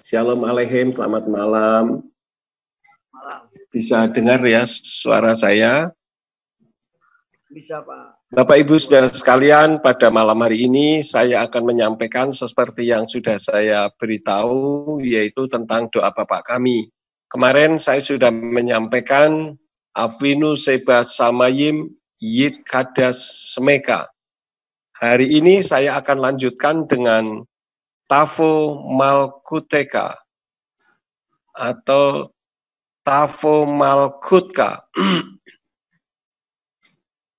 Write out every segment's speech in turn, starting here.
Shalom Aleichem, selamat malam. Bisa dengar ya suara saya? Bisa, Pak. Bapak Ibu Saudara sekalian, pada malam hari ini saya akan menyampaikan seperti yang sudah saya beritahu, yaitu tentang doa Bapak kami. Kemarin saya sudah menyampaikan Avinu Seba Samayim Yit Kadas Semeka. Hari ini saya akan lanjutkan dengan Tavo Malkuteka atau Tavo Malkutka.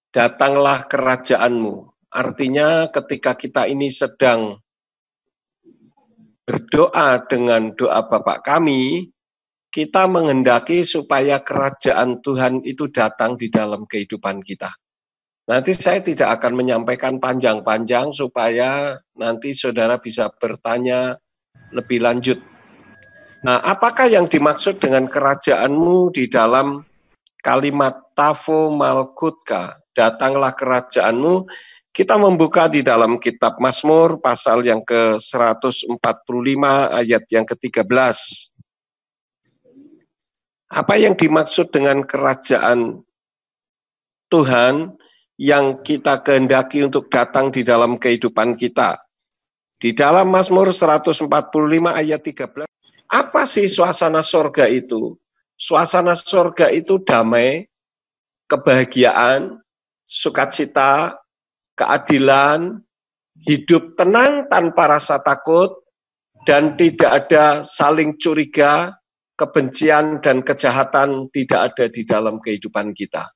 Datanglah kerajaanmu. Artinya ketika kita ini sedang berdoa dengan doa Bapa kami, kita menghendaki supaya kerajaan Tuhan itu datang di dalam kehidupan kita. Nanti saya tidak akan menyampaikan panjang-panjang supaya nanti saudara bisa bertanya lebih lanjut. Nah, apakah yang dimaksud dengan kerajaanmu di dalam kalimat Tavo Malkutka, datanglah kerajaanmu? Kita membuka di dalam kitab Mazmur pasal yang ke-145 ayat yang ke-13. Apa yang dimaksud dengan kerajaan Tuhan yang kita kehendaki untuk datang di dalam kehidupan kita? Di dalam Mazmur 145 ayat 13, apa sih suasana sorga itu? Suasana sorga itu damai, kebahagiaan, sukacita, keadilan, hidup tenang tanpa rasa takut, dan tidak ada saling curiga, kebencian dan kejahatan tidak ada di dalam kehidupan kita.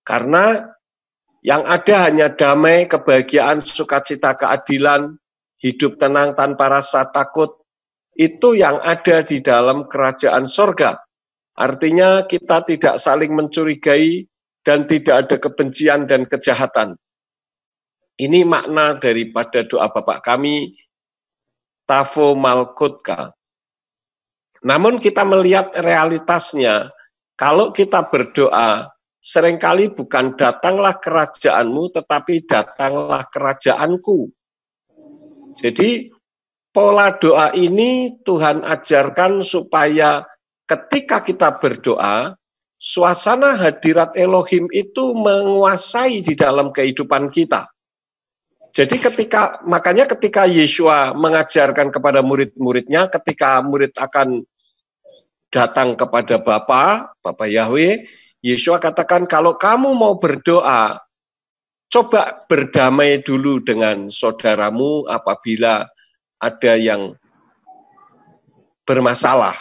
Karena yang ada hanya damai, kebahagiaan, sukacita, keadilan, hidup tenang tanpa rasa takut, itu yang ada di dalam kerajaan sorga. Artinya kita tidak saling mencurigai dan tidak ada kebencian dan kejahatan. Ini makna daripada doa Bapak kami, Tavo Malkutka. Namun kita melihat realitasnya, kalau kita berdoa, seringkali bukan datanglah kerajaanmu, tetapi datanglah kerajaanku. Jadi pola doa ini Tuhan ajarkan supaya ketika kita berdoa, suasana hadirat Elohim itu menguasai di dalam kehidupan kita. Jadi makanya ketika Yeshua mengajarkan kepada murid-muridnya, ketika murid akan datang kepada Bapa Yahweh, Yeshua katakan kalau kamu mau berdoa, coba berdamai dulu dengan saudaramu apabila ada yang bermasalah.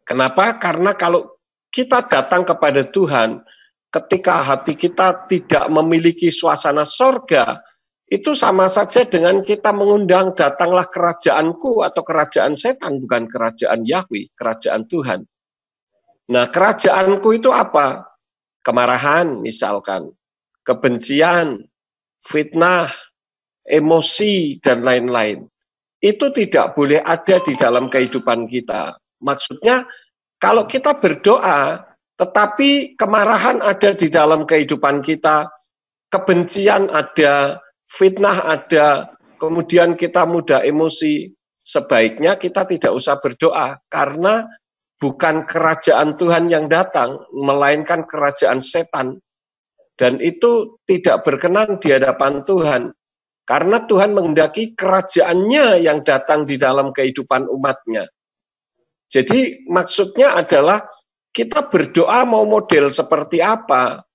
Kenapa? Karena kalau kita datang kepada Tuhan, ketika hati kita tidak memiliki suasana sorga, itu sama saja dengan kita mengundang datanglah kerajaanku atau kerajaan setan, bukan kerajaan Yahweh, kerajaan Tuhan. Nah, kerajaanku itu apa? Kemarahan misalkan, kebencian, fitnah, emosi, dan lain-lain. Itu tidak boleh ada di dalam kehidupan kita. Maksudnya, kalau kita berdoa, tetapi kemarahan ada di dalam kehidupan kita, kebencian ada, fitnah ada, kemudian kita mudah emosi, sebaiknya kita tidak usah berdoa, karena bukan kerajaan Tuhan yang datang, melainkan kerajaan setan. Dan itu tidak berkenan di hadapan Tuhan, karena Tuhan menghendaki kerajaannya yang datang di dalam kehidupan umatnya. Jadi maksudnya adalah kita berdoa mau model seperti apa,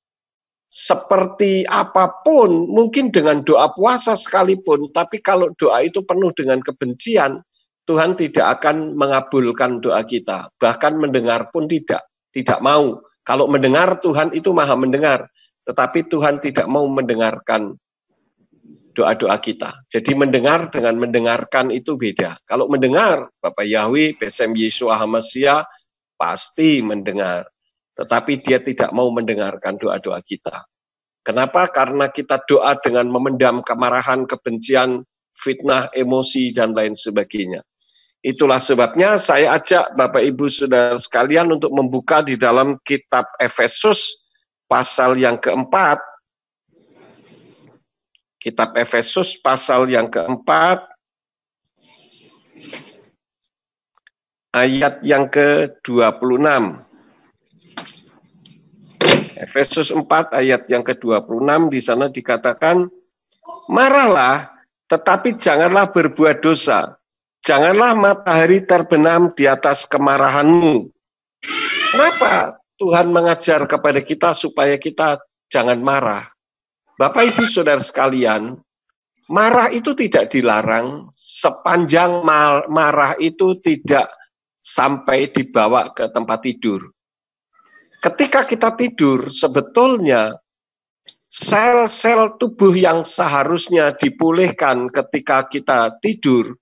seperti apapun, mungkin dengan doa puasa sekalipun, tapi kalau doa itu penuh dengan kebencian, Tuhan tidak akan mengabulkan doa kita. Bahkan mendengar pun tidak mau. Kalau mendengar, Tuhan itu maha mendengar, tetapi Tuhan tidak mau mendengarkan doa-doa kita. Jadi mendengar dengan mendengarkan itu beda. Kalau mendengar, Bapak Yahweh, Besem Yeshua HaMashiach, pasti mendengar. Tetapi dia tidak mau mendengarkan doa-doa kita. Kenapa? Karena kita doa dengan memendam kemarahan, kebencian, fitnah, emosi, dan lain sebagainya. Itulah sebabnya saya ajak Bapak Ibu Saudara sekalian untuk membuka di dalam kitab Efesus pasal yang keempat. Kitab Efesus pasal yang keempat ayat yang ke-26. Efesus 4 ayat yang ke-26 di sana dikatakan, marahlah tetapi janganlah berbuat dosa. Janganlah matahari terbenam di atas kemarahanmu. Kenapa Tuhan mengajar kepada kita supaya kita jangan marah? Bapak Ibu Saudara sekalian, marah itu tidak dilarang sepanjang marah itu tidak sampai dibawa ke tempat tidur. Ketika kita tidur, sebetulnya sel-sel tubuh yang seharusnya dipulihkan ketika kita tidur,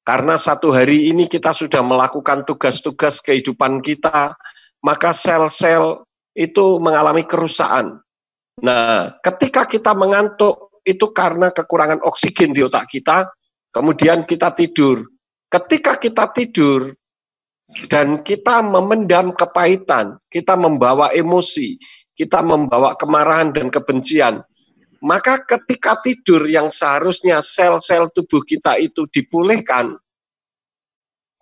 karena satu hari ini kita sudah melakukan tugas-tugas kehidupan kita, maka sel-sel itu mengalami kerusakan. Nah, ketika kita mengantuk, itu karena kekurangan oksigen di otak kita, kemudian kita tidur. Ketika kita tidur, dan kita memendam kepahitan, kita membawa emosi, kita membawa kemarahan dan kebencian, maka ketika tidur yang seharusnya sel-sel tubuh kita itu dipulihkan,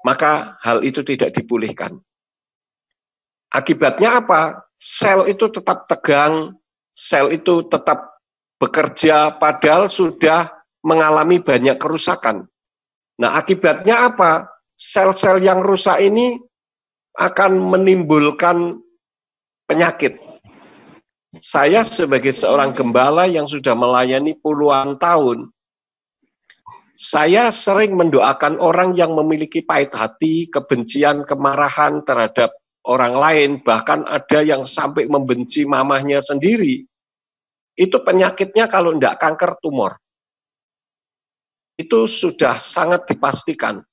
maka hal itu tidak dipulihkan. Akibatnya apa? Sel itu tetap tegang, sel itu tetap bekerja, padahal sudah mengalami banyak kerusakan. Nah, akibatnya apa? Sel-sel yang rusak ini akan menimbulkan penyakit. Saya sebagai seorang gembala yang sudah melayani puluhan tahun, saya sering mendoakan orang yang memiliki pahit hati, kebencian, kemarahan terhadap orang lain, bahkan ada yang sampai membenci mamahnya sendiri. Itu penyakitnya kalau tidak kanker, tumor. Itu sudah sangat dipastikan.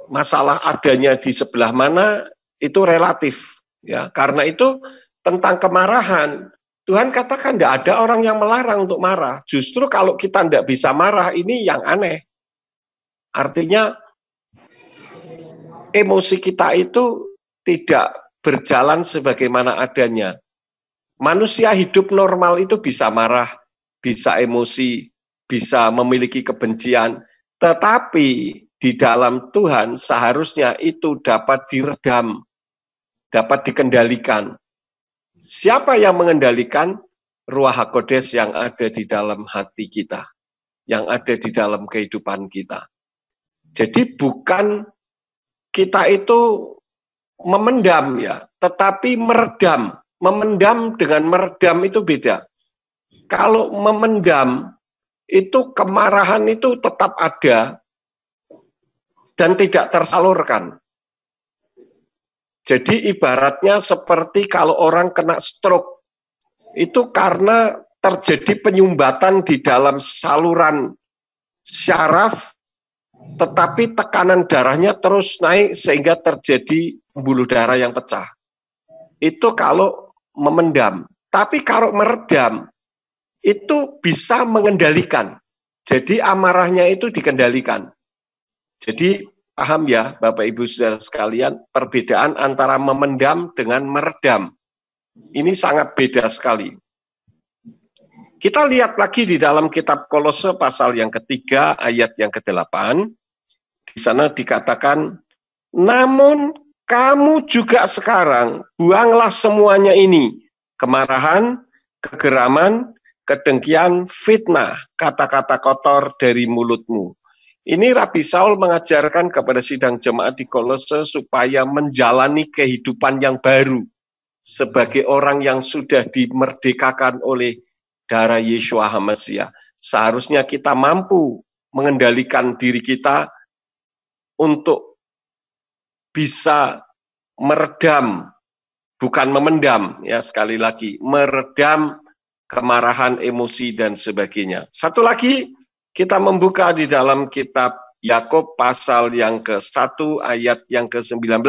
Masalah adanya di sebelah mana itu relatif, ya. Karena itu tentang kemarahan, Tuhan katakan tidak ada orang yang melarang untuk marah. Justru kalau kita tidak bisa marah, ini yang aneh. Artinya emosi kita itu tidak berjalan sebagaimana adanya. Manusia hidup normal itu bisa marah, bisa emosi, bisa memiliki kebencian, tetapi di dalam Tuhan seharusnya itu dapat diredam, dapat dikendalikan. Siapa yang mengendalikan? Ruach HaKodes yang ada di dalam hati kita, yang ada di dalam kehidupan kita. Jadi bukan kita itu memendam ya, tetapi meredam. Memendam dengan meredam itu beda. Kalau memendam, itu kemarahan itu tetap ada, dan tidak tersalurkan. Jadi ibaratnya seperti kalau orang kena stroke, itu karena terjadi penyumbatan di dalam saluran syaraf, tetapi tekanan darahnya terus naik sehingga terjadi pembuluh darah yang pecah. Itu kalau memendam. Tapi kalau meredam, itu bisa mengendalikan. Jadi amarahnya itu dikendalikan. Jadi paham ya Bapak Ibu Saudara sekalian, perbedaan antara memendam dengan meredam. Ini sangat beda sekali. Kita lihat lagi di dalam kitab Kolose pasal yang ketiga ayat yang ke-8. Di sana dikatakan, namun kamu juga sekarang buanglah semuanya ini, kemarahan, kegeraman, kedengkian, fitnah, kata-kata kotor dari mulutmu. Ini Rabi Saul mengajarkan kepada sidang jemaat di Kolose supaya menjalani kehidupan yang baru sebagai orang yang sudah dimerdekakan oleh darah Yeshua HaMasiah. Seharusnya kita mampu mengendalikan diri kita untuk bisa meredam, bukan memendam, ya sekali lagi, meredam kemarahan, emosi, dan sebagainya. Satu lagi, kita membuka di dalam kitab Yakub pasal yang ke-1 ayat yang ke-19.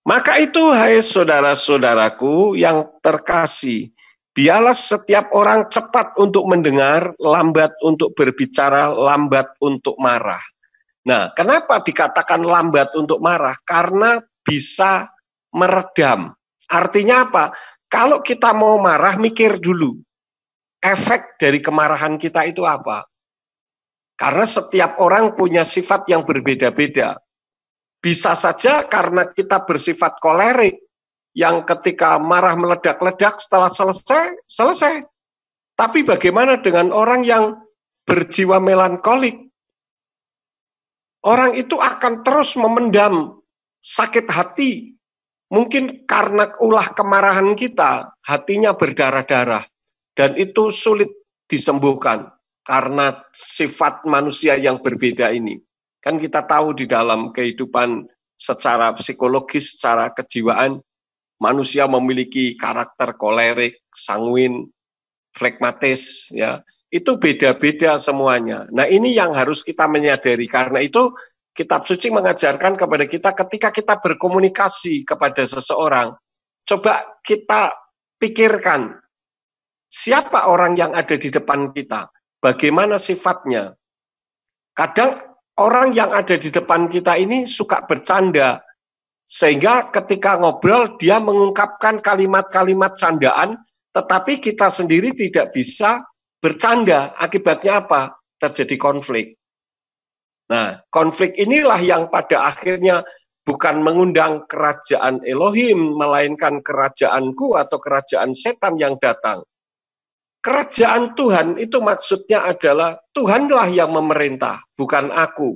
Maka itu, hai saudara-saudaraku yang terkasih, biarlah setiap orang cepat untuk mendengar, lambat untuk berbicara, lambat untuk marah. Nah, kenapa dikatakan lambat untuk marah? Karena bisa meredam. Artinya apa? Kalau kita mau marah, mikir dulu. Efek dari kemarahan kita itu apa? Karena setiap orang punya sifat yang berbeda-beda. Bisa saja karena kita bersifat kolerik, yang ketika marah meledak-ledak setelah selesai. Tapi bagaimana dengan orang yang berjiwa melankolik? Orang itu akan terus memendam sakit hati. Mungkin karena ulah kemarahan kita, hatinya berdarah-darah. Dan itu sulit disembuhkan karena sifat manusia yang berbeda ini. Kan kita tahu di dalam kehidupan secara psikologis, secara kejiwaan, manusia memiliki karakter kolerik, sanguin, flegmatis, ya. Itu beda-beda semuanya. Nah, ini yang harus kita menyadari. Karena itu Kitab Suci mengajarkan kepada kita ketika kita berkomunikasi kepada seseorang, coba kita pikirkan siapa orang yang ada di depan kita, bagaimana sifatnya. Kadang orang yang ada di depan kita ini suka bercanda, sehingga ketika ngobrol dia mengungkapkan kalimat-kalimat candaan, tetapi kita sendiri tidak bisa bercanda. Akibatnya apa? Terjadi konflik. Nah, konflik inilah yang pada akhirnya bukan mengundang kerajaan Elohim, melainkan kerajaanku atau kerajaan setan yang datang. Kerajaan Tuhan itu maksudnya adalah Tuhanlah yang memerintah, bukan aku.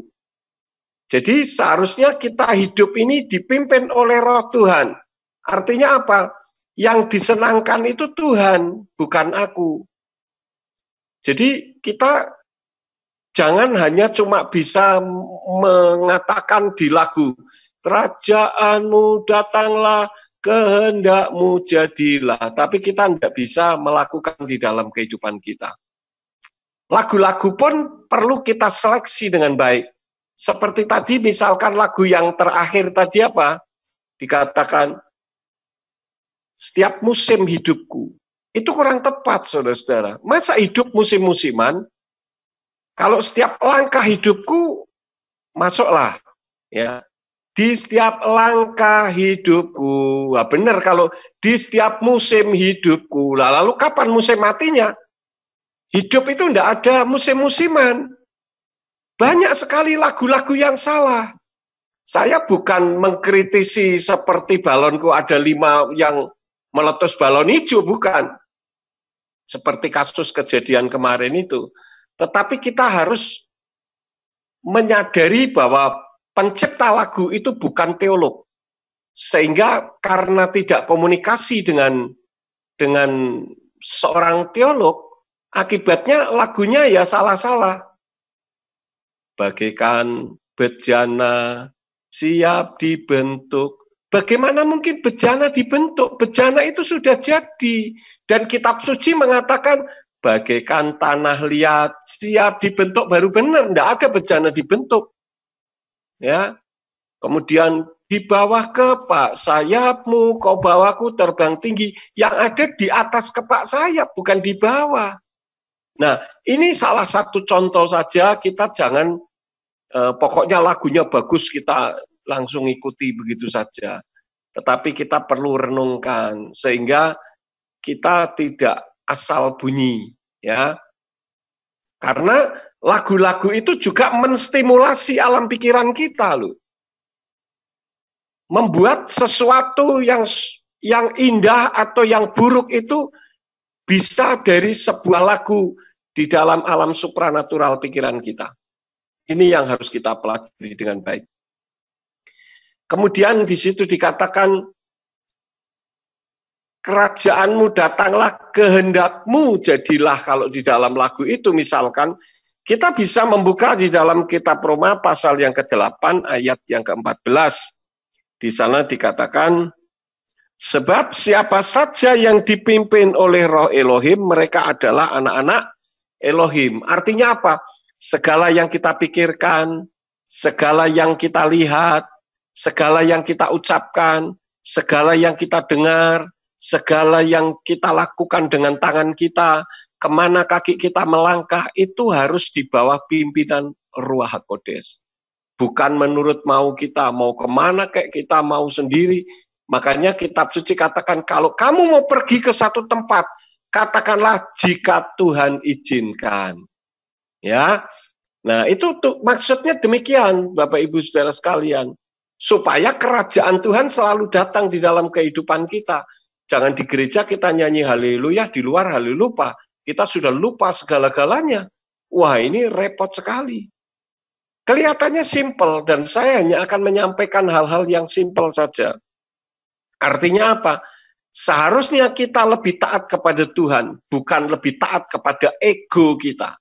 Jadi seharusnya kita hidup ini dipimpin oleh Roh Tuhan. Artinya apa? Yang disenangkan itu Tuhan, bukan aku. Jadi kita jangan hanya cuma bisa mengatakan di lagu, kerajaanmu datanglah, kehendakmu jadilah. Tapi kita tidak bisa melakukan di dalam kehidupan kita. Lagu-lagu pun perlu kita seleksi dengan baik. Seperti tadi misalkan lagu yang terakhir tadi apa? Dikatakan, setiap musim hidupku. Itu kurang tepat, saudara-saudara. Masa hidup musim-musiman? Kalau setiap langkah hidupku, masuklah. Ya. Di setiap langkah hidupku. Wah, benar kalau di setiap musim hidupku. Lalu kapan musim matinya? Hidup itu tidak ada musim-musiman. Banyak sekali lagu-lagu yang salah. Saya bukan mengkritisi seperti balonku ada 5 yang meletus balon hijau, bukan. Seperti kasus kejadian kemarin itu. Tetapi kita harus menyadari bahwa pencipta lagu itu bukan teolog. Sehingga karena tidak komunikasi dengan seorang teolog, akibatnya lagunya ya salah-salah. Bagaikan bejana siap dibentuk. Bagaimana mungkin bejana dibentuk? Bejana itu sudah jadi. Dan Kitab Suci mengatakan bagaikan tanah liat siap dibentuk, baru benar. Tidak ada bejana dibentuk. Ya. Kemudian di bawah kepak sayapmu, kau bawaku terbang tinggi. Yang ada di atas kepak sayap, bukan di bawah. Nah, ini salah satu contoh saja. Kita jangan, pokoknya lagunya bagus, kita langsung ikuti begitu saja. Tetapi kita perlu renungkan sehingga kita tidak asal bunyi, ya. Karena lagu-lagu itu juga menstimulasi alam pikiran kita, loh. Membuat sesuatu yang indah atau yang buruk itu bisa dari sebuah lagu di dalam alam supranatural pikiran kita. Ini yang harus kita pelajari dengan baik. Kemudian di situ dikatakan, kerajaanmu datanglah, kehendakmu jadilah. Kalau di dalam lagu itu misalkan, kita bisa membuka di dalam kitab Roma pasal yang ke-8 ayat yang ke-14. Di sana dikatakan, sebab siapa saja yang dipimpin oleh Roh Elohim, mereka adalah anak-anak Elohim. Artinya apa? Segala yang kita pikirkan, segala yang kita lihat, segala yang kita ucapkan, segala yang kita dengar, segala yang kita lakukan dengan tangan kita, kemana kaki kita melangkah, itu harus di bawah pimpinan Ruach HaKodes. Bukan menurut mau kita, mau kemana kayak kita mau sendiri. Makanya Kitab Suci katakan, kalau kamu mau pergi ke satu tempat, katakanlah jika Tuhan izinkan. Ya. Nah, itu tuh, maksudnya demikian, Bapak Ibu Saudara sekalian. Supaya kerajaan Tuhan selalu datang di dalam kehidupan kita. Jangan di gereja kita nyanyi haleluya, di luar haleluya. Kita sudah lupa segala-galanya. Wah, ini repot sekali. Kelihatannya simpel, dan saya hanya akan menyampaikan hal-hal yang simpel saja. Artinya apa? Seharusnya kita lebih taat kepada Tuhan, bukan lebih taat kepada ego kita.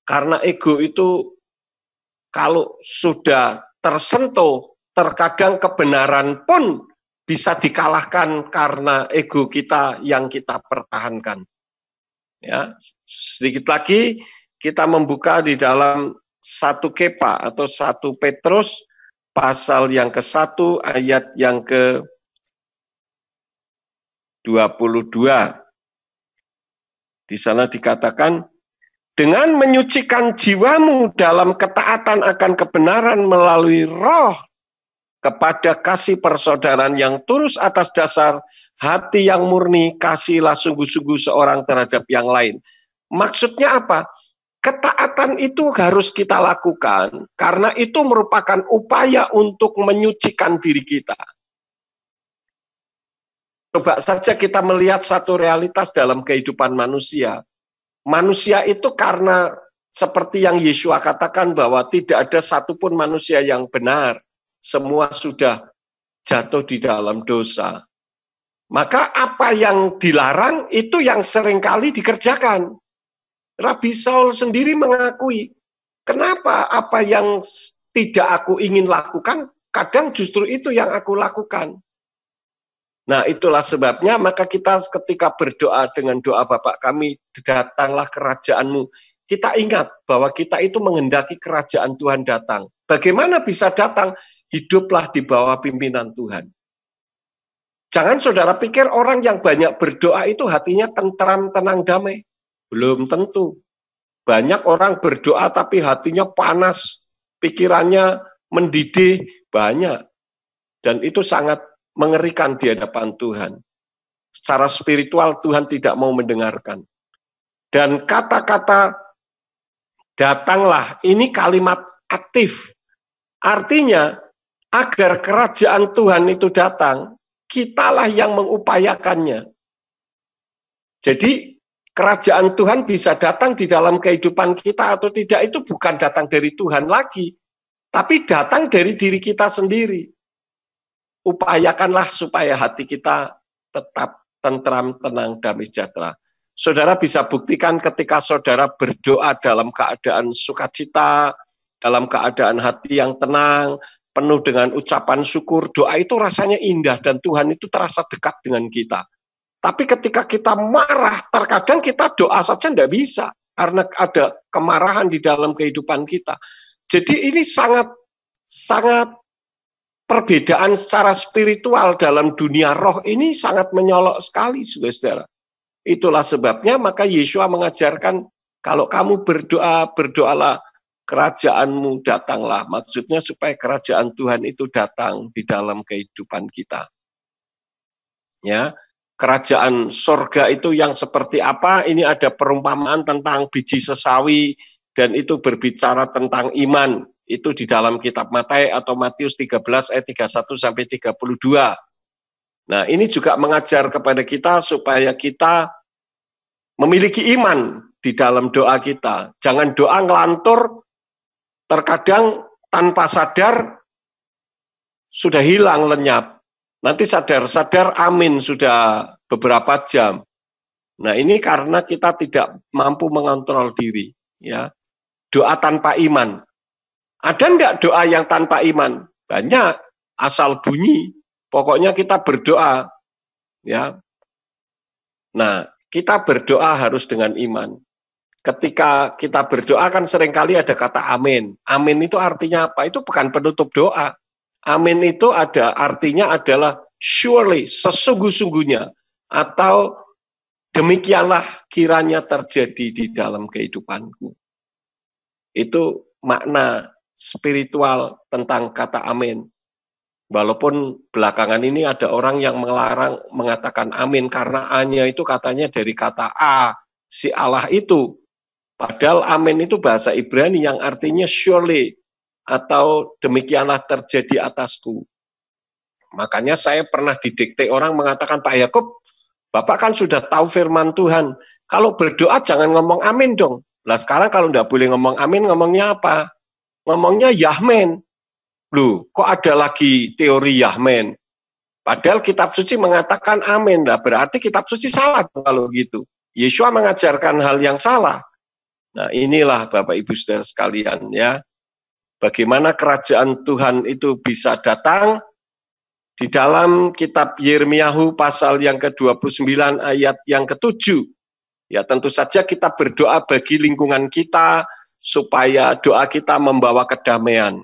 Karena ego itu kalau sudah tersentuh, terkadang kebenaran pun bisa dikalahkan karena ego kita yang kita pertahankan. Ya, sedikit lagi kita membuka di dalam 1 Kepa atau 1 Petrus pasal yang ke-1 ayat yang ke-22. Di sana dikatakan, dengan menyucikan jiwamu dalam ketaatan akan kebenaran melalui roh kepada kasih persaudaraan yang tulus atas dasar hati yang murni, kasihlah sungguh-sungguh seorang terhadap yang lain. Maksudnya apa? Ketaatan itu harus kita lakukan karena itu merupakan upaya untuk menyucikan diri kita. Coba saja kita melihat satu realitas dalam kehidupan manusia. Manusia itu karena seperti yang Yesua katakan bahwa tidak ada satupun manusia yang benar. Semua sudah jatuh di dalam dosa. Maka apa yang dilarang itu yang seringkali dikerjakan. Rabi Saul sendiri mengakui, kenapa apa yang tidak aku ingin lakukan, kadang justru itu yang aku lakukan. Nah, itulah sebabnya maka kita ketika berdoa dengan doa Bapa kami, datanglah kerajaan-Mu. Kita ingat bahwa kita itu menghendaki kerajaan Tuhan datang. Bagaimana bisa datang? Hiduplah di bawah pimpinan Tuhan. Jangan saudara pikir orang yang banyak berdoa itu hatinya tentram, tenang, damai. Belum tentu. Banyak orang berdoa tapi hatinya panas, pikirannya mendidih, banyak. Dan itu sangat mengerikan di hadapan Tuhan. Secara spiritual Tuhan tidak mau mendengarkan. Dan kata-kata datanglah, ini kalimat aktif. Artinya, agar kerajaan Tuhan itu datang, kitalah yang mengupayakannya. Jadi, kerajaan Tuhan bisa datang di dalam kehidupan kita atau tidak, itu bukan datang dari Tuhan lagi, tapi datang dari diri kita sendiri. Upayakanlah supaya hati kita tetap tentram, tenang, damai sejahtera. Saudara bisa buktikan ketika saudara berdoa dalam keadaan sukacita, dalam keadaan hati yang tenang, penuh dengan ucapan syukur, doa itu rasanya indah dan Tuhan itu terasa dekat dengan kita. Tapi ketika kita marah, terkadang kita doa saja tidak bisa, karena ada kemarahan di dalam kehidupan kita. Jadi ini sangat perbedaan secara spiritual dalam dunia roh ini sangat menyolok sekali, saudara. Itulah sebabnya maka Yesua mengajarkan, kalau kamu berdoa, berdoalah, kerajaan-Mu datanglah. Maksudnya supaya kerajaan Tuhan itu datang di dalam kehidupan kita. Ya, kerajaan sorga itu yang seperti apa? Ini ada perumpamaan tentang biji sesawi, dan itu berbicara tentang iman. Itu di dalam kitab Matius 13 ayat 31 sampai 32. Nah, ini juga mengajar kepada kita supaya kita memiliki iman di dalam doa kita. Jangan doa ngelantur, terkadang tanpa sadar sudah hilang lenyap. Nanti sadar-sadar amin sudah beberapa jam. Nah, ini karena kita tidak mampu mengontrol diri. Ya, doa tanpa iman. Ada enggak doa yang tanpa iman? Banyak, asal bunyi. Pokoknya kita berdoa. Ya. Nah, kita berdoa harus dengan iman. Ketika kita berdoa kan seringkali ada kata amin. Amin itu artinya apa? Itu bukan penutup doa. Amin itu artinya adalah surely, sesungguh-sungguhnya. Atau demikianlah kiranya terjadi di dalam kehidupanku. Itu makna spiritual tentang kata amin. Walaupun belakangan ini ada orang yang melarang mengatakan amin karena A-nya itu katanya dari kata A, si Allah itu. Padahal amin itu bahasa Ibrani yang artinya surely atau demikianlah terjadi atasku. Makanya saya pernah didikte orang mengatakan, Pak Yakub, Bapak kan sudah tahu firman Tuhan. Kalau berdoa jangan ngomong amin dong. Lah sekarang kalau nggak boleh ngomong amin, ngomongnya apa? Ngomongnya yahmen. Loh, kok ada lagi teori yahmen? Padahal kitab suci mengatakan amin. Lah berarti kitab suci salah kalau gitu. Yesua mengajarkan hal yang salah. Nah inilah Bapak Ibu Saudara sekalian ya. Bagaimana kerajaan Tuhan itu bisa datang. Di dalam kitab Yirmiyahu pasal yang ke-29 ayat yang ke-7. Ya tentu saja kita berdoa bagi lingkungan kita supaya doa kita membawa kedamaian.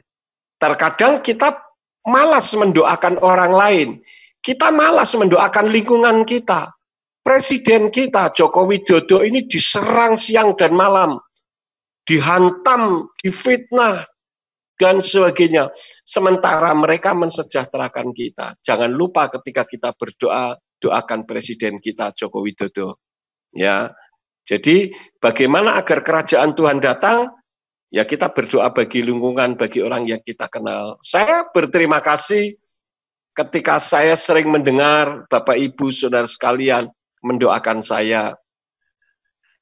Terkadang kita malas mendoakan orang lain. Kita malas mendoakan lingkungan kita. Presiden kita Joko Widodo ini diserang siang dan malam. Dihantam, difitnah, dan sebagainya. Sementara mereka mensejahterakan kita. Jangan lupa ketika kita berdoa, doakan presiden kita Joko Widodo. Ya, jadi bagaimana agar kerajaan Tuhan datang? Ya kita berdoa bagi lingkungan, bagi orang yang kita kenal. Saya berterima kasih ketika saya sering mendengar Bapak Ibu Saudara sekalian mendoakan saya.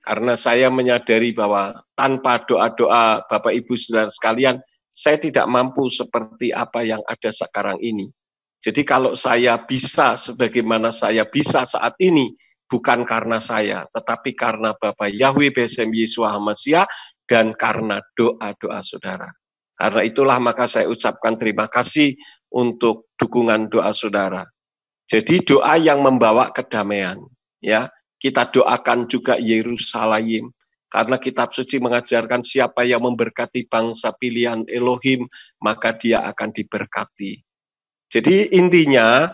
Karena saya menyadari bahwa tanpa doa-doa Bapak Ibu Saudara sekalian, saya tidak mampu seperti apa yang ada sekarang ini. Jadi kalau saya bisa sebagaimana saya bisa saat ini, bukan karena saya, tetapi karena Bapak Yahweh Besem Yeshua HaMashiach dan karena doa-doa saudara. Karena itulah maka saya ucapkan terima kasih untuk dukungan doa saudara. Jadi doa yang membawa kedamaian, ya. Kita doakan juga Yerusalem. Karena kitab suci mengajarkan siapa yang memberkati bangsa pilihan Elohim, maka dia akan diberkati. Jadi intinya,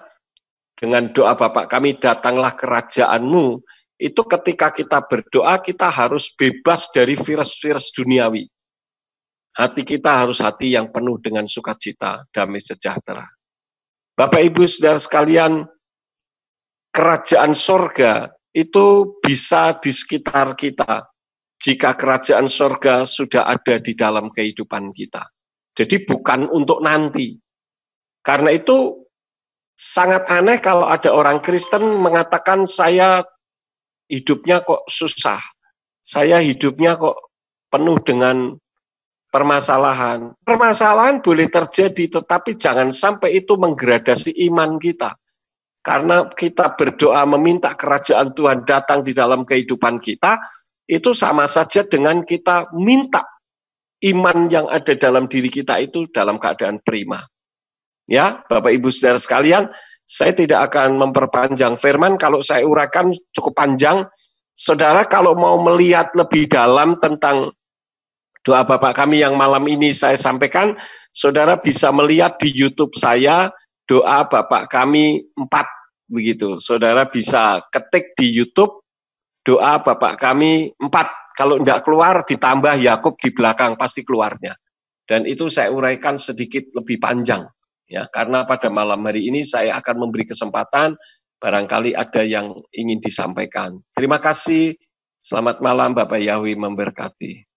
dengan doa Bapak kami datanglah kerajaan-Mu, itu ketika kita berdoa, kita harus bebas dari virus-virus duniawi. Hati kita harus hati yang penuh dengan sukacita, damai sejahtera. Bapak Ibu Saudara sekalian, kerajaan sorga itu bisa di sekitar kita, jika kerajaan sorga sudah ada di dalam kehidupan kita. Jadi bukan untuk nanti. Karena itu sangat aneh kalau ada orang Kristen mengatakan saya hidupnya kok susah. Saya hidupnya kok penuh dengan permasalahan. Permasalahan boleh terjadi, tetapi jangan sampai itu menggradasi iman kita. Karena kita berdoa meminta kerajaan Tuhan datang di dalam kehidupan kita, itu sama saja dengan kita minta iman yang ada dalam diri kita itu dalam keadaan prima. Ya, Bapak Ibu Saudara sekalian, saya tidak akan memperpanjang firman, kalau saya uraikan cukup panjang. Saudara kalau mau melihat lebih dalam tentang doa Bapak kami yang malam ini saya sampaikan, saudara bisa melihat di YouTube saya, doa Bapak kami 4, begitu. Saudara bisa ketik di YouTube, doa Bapak kami 4. Kalau tidak keluar, ditambah Yakub di belakang, pasti keluarnya. Dan itu saya uraikan sedikit lebih panjang. Ya, karena pada malam hari ini saya akan memberi kesempatan, barangkali ada yang ingin disampaikan. Terima kasih, selamat malam, Bapak Yahweh memberkati.